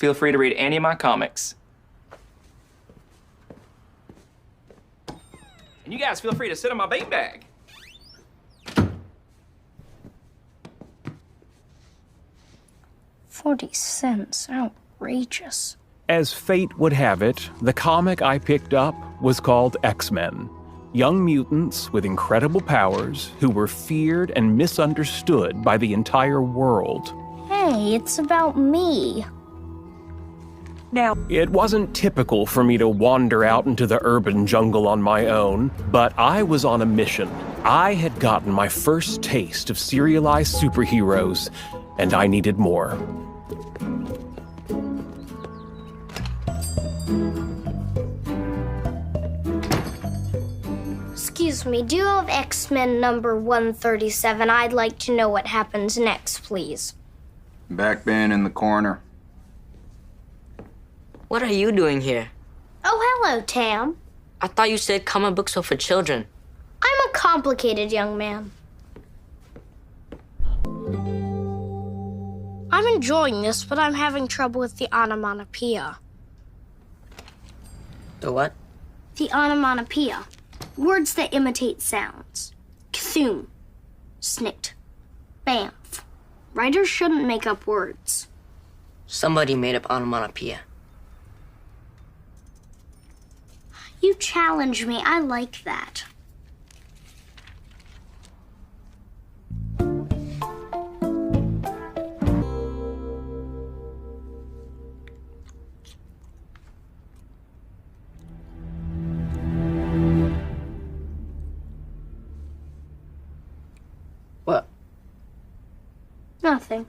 feel free to read any of my comics. And you guys feel free to sit on my beanbag. $0.40, outrageous. As fate would have it, the comic I picked up was called X-Men. Young mutants with incredible powers who were feared and misunderstood by the entire world. Hey, it's about me. Now, it wasn't typical for me to wander out into the urban jungle on my own, but I was on a mission. I had gotten my first taste of serialized superheroes, and I needed more. Excuse me, do you have X-Men number 137? I'd like to know what happens next, please. Back bin in the corner. What are you doing here? Oh, hello, Tam. I thought you said comic books were for children. I'm a complicated young man. I'm enjoying this, but I'm having trouble with the onomatopoeia. The what? The onomatopoeia. Words that imitate sounds. Cthulhu. Snikt. Bamf. Writers shouldn't make up words. Somebody made up onomatopoeia. You challenge me. I like that. What? Nothing.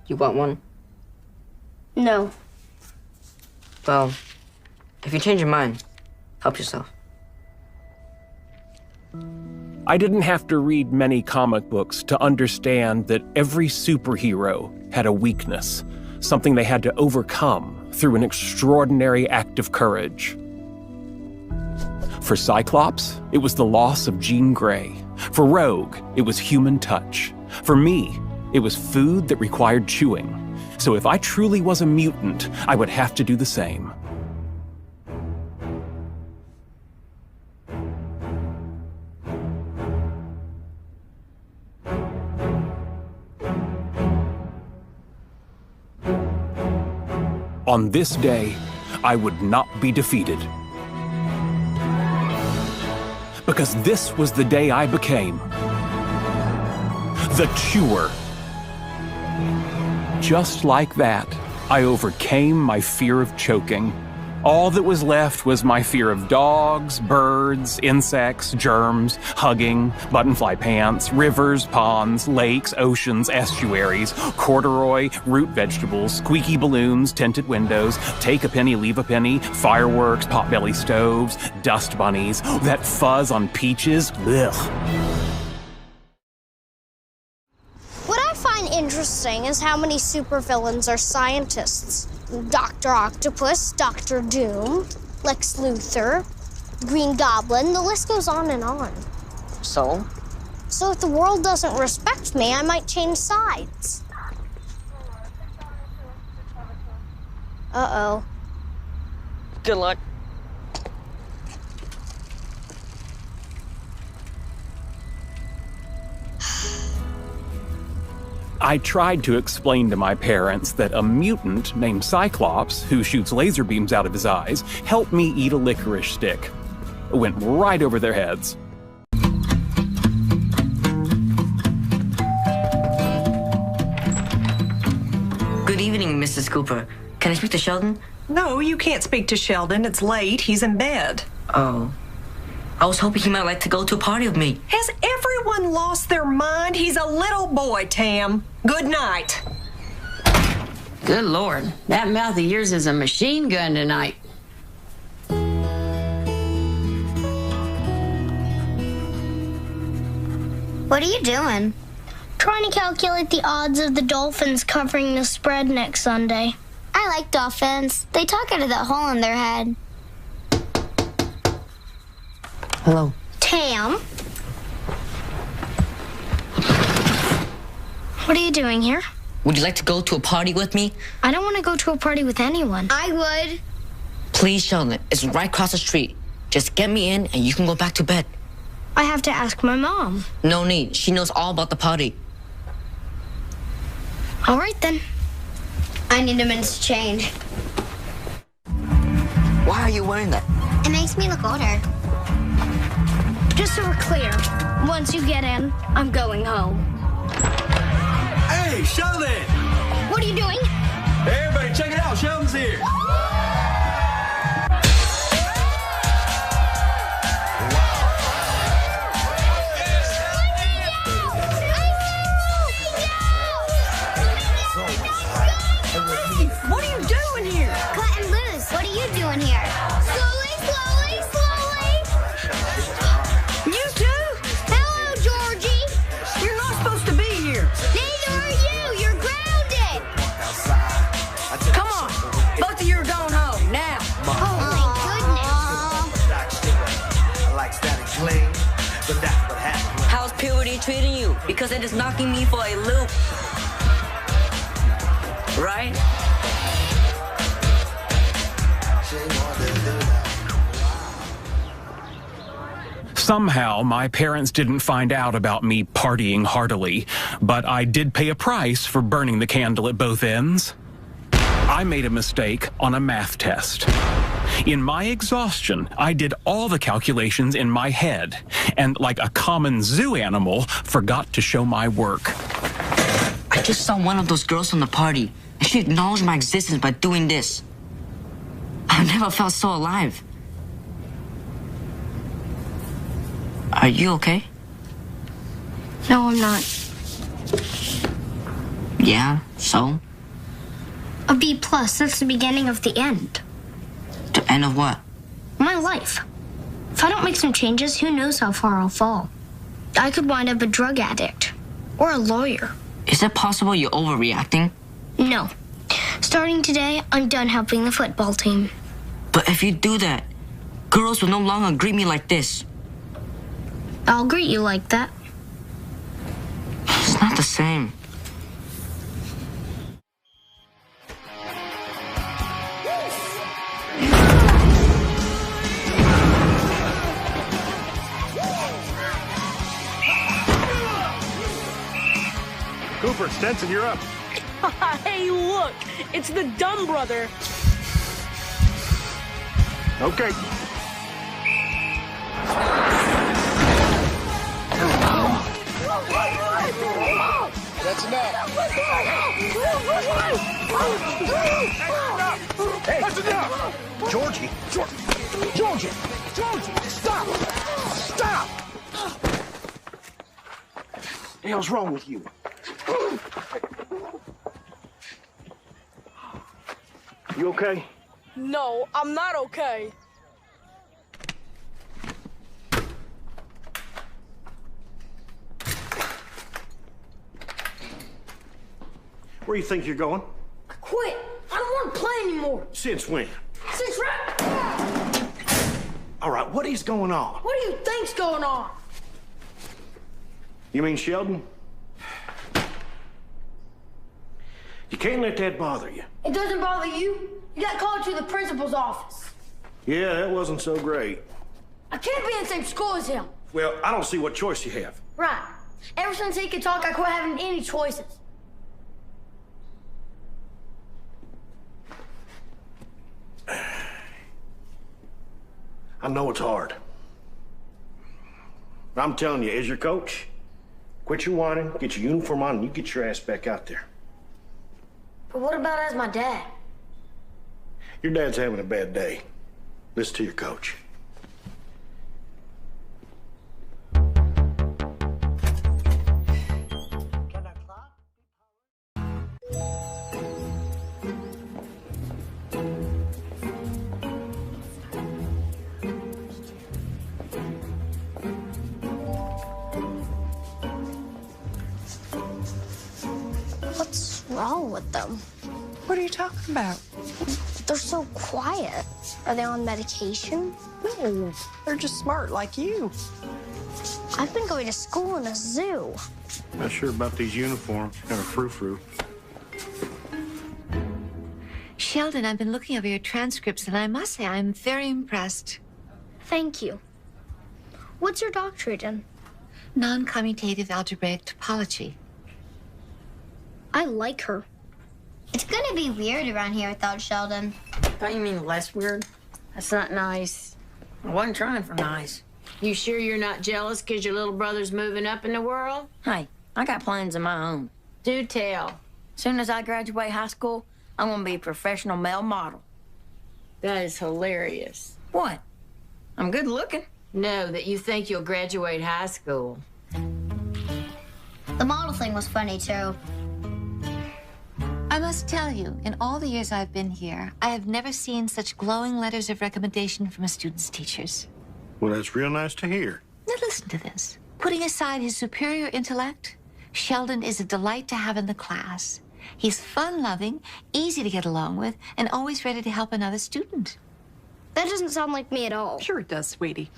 You want one? No. Well, if you change your mind, help yourself. I didn't have to read many comic books to understand that every superhero had a weakness, something they had to overcome through an extraordinary act of courage. For Cyclops, it was the loss of Jean Grey. For Rogue, it was human touch. For me, it was food that required chewing. So if I truly was a mutant, I would have to do the same. On this day, I would not be defeated. Because this was the day I became the Chewer. Just like that, I overcame my fear of choking. All that was left was my fear of dogs, birds, insects, germs, hugging, buttonfly pants, rivers, ponds, lakes, oceans, estuaries, corduroy, root vegetables, squeaky balloons, tinted windows, take a penny, leave a penny, fireworks, potbelly stoves, dust bunnies, that fuzz on peaches, ugh. What I find interesting is how many supervillains are scientists. Dr. Octopus, Dr. Doom, Lex Luthor, Green Goblin, the list goes on and on. So? So if the world doesn't respect me, I might change sides. Uh-oh. Good luck. I tried to explain to my parents that a mutant named Cyclops, who shoots laser beams out of his eyes, helped me eat a licorice stick. It went right over their heads. Good evening, Mrs. Cooper. Can I speak to Sheldon? No, you can't speak to Sheldon. It's late. He's in bed. Oh. I was hoping he might like to go to a party with me. Has everyone lost their mind? He's a little boy, Tam. Good night. Good Lord, that mouth of yours is a machine gun tonight. What are you doing? Trying to calculate the odds of the Dolphins covering the spread next Sunday. I like dolphins. They talk out of that hole in their head. Hello. Tam. What are you doing here? Would you like to go to a party with me? I don't want to go to a party with anyone. I would. Please, Sheldon. It's right across the street. Just get me in and you can go back to bed. I have to ask my mom. No need. She knows all about the party. All right, then. I need a minute's change. Why are you wearing that? It makes me look older. Just so we're clear, once you get in, I'm going home. Hey, Sheldon! What are you doing? Hey, everybody, check it out. Sheldon's here. What are you doing here? Cut and loose. What are you doing here? Slowly, slowly, slowly. You too? Hello, Georgie. You're not supposed to be here. Neither are you. You're grounded. Come on. Both of you are going home now. Oh, my goodness. How's puberty treating you? Because it is knocking me for a loop. Right? Somehow, my parents didn't find out about me partying heartily, but I did pay a price for burning the candle at both ends. I made a mistake on a math test. In my exhaustion, I did all the calculations in my head, and like a common zoo animal, forgot to show my work. I just saw one of those girls from the party, and she acknowledged my existence by doing this. I've never felt so alive. Are you okay? No, I'm not. Yeah, so? A B+, that's the beginning of the end. The end of what? My life. If I don't make some changes, who knows how far I'll fall. I could wind up a drug addict. Or a lawyer. Is it possible you're overreacting? No. Starting today, I'm done helping the football team. But if you do that, girls will no longer greet me like this. I'll greet you like that. It's not the same. Cooper, Stenson, you're up. Hey, look, it's the dumb brother. Okay. That's enough. Hey, that's enough. Georgie, Georgie, stop! Stop! What the hell's wrong with you? You okay? No, I'm not okay. Where do you think you're going? I quit. I don't want to play anymore. Since when? Since right... All right, what is going on? What do you think's going on? You mean Sheldon? You can't let that bother you. It doesn't bother you? You got called to the principal's office. Yeah, that wasn't so great. I can't be in the same school as him. Well, I don't see what choice you have. Right. Ever since he could talk, I quit having any choices. I know it's hard. But I'm telling you, as your coach, quit your whining, get your uniform on, and you get your ass back out there. But what about as my dad? Your dad's having a bad day. Listen to your coach. What's wrong with them? What are you talking about? They're so quiet. Are they on medication? No, they're just smart like you. I've been going to school in a zoo. Not sure about these uniforms. Kind of frou-frou. Sheldon, I've been looking over your transcripts, and I must say I'm very impressed. Thank you. What's your doctorate in? Non-commutative algebraic topology. I like her. It's gonna be weird around here without Sheldon. Don't you mean less weird? That's not nice. I wasn't trying for nice. You sure you're not jealous because your little brother's moving up in the world? Hey, I got plans of my own. Do tell. Soon as I graduate high school, I'm gonna be a professional male model. That is hilarious. What? I'm good looking. No, that you think you'll graduate high school. The model thing was funny, too. I must tell you, in all the years I've been here, I have never seen such glowing letters of recommendation from a student's teachers. Well, that's real nice to hear. Now listen to this. Putting aside his superior intellect, Sheldon is a delight to have in the class. He's fun-loving, easy to get along with, and always ready to help another student. That doesn't sound like me at all. Sure it does, sweetie.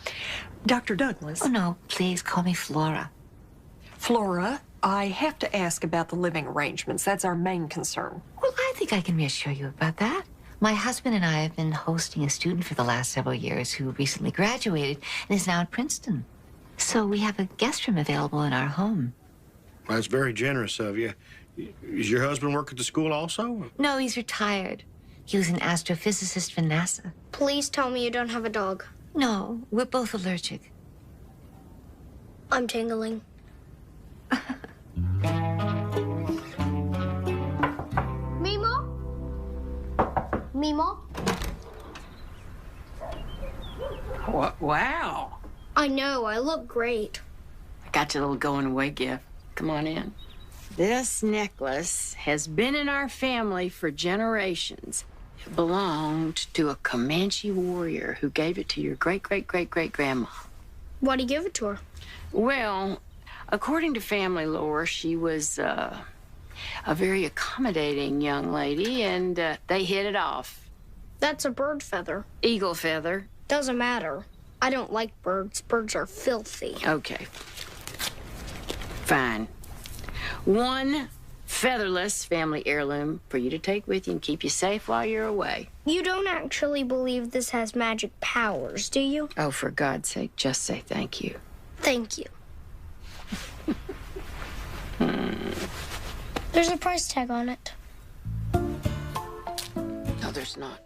Dr. Douglas. Oh, no, please call me Flora. Flora, I have to ask about the living arrangements. That's our main concern. Well, I think I can reassure you about that. My husband and I have been hosting a student for the last several years who recently graduated and is now at Princeton. So we have a guest room available in our home. That's very generous of you. Does your husband work at the school also? No, he's retired. He was an astrophysicist for NASA. Please tell me you don't have a dog. No, we're both allergic. I'm tingling. Mimo? Mimo? Wow. I know, I look great. I got you a little going away gift. Come on in. This necklace has been in our family for generations. It belonged to a Comanche warrior who gave it to your great-great-great-great-grandma. Why'd he give it to her? Well, according to family lore, she was a very accommodating young lady, and they hit it off. That's a bird feather. Eagle feather. Doesn't matter. I don't like birds. Birds are filthy. Okay. Fine. One featherless family heirloom for you to take with you and keep you safe while you're away. You don't actually believe this has magic powers, do you? Oh, for God's sake, just say thank you. Thank you. There's a price tag on it. No, there's not.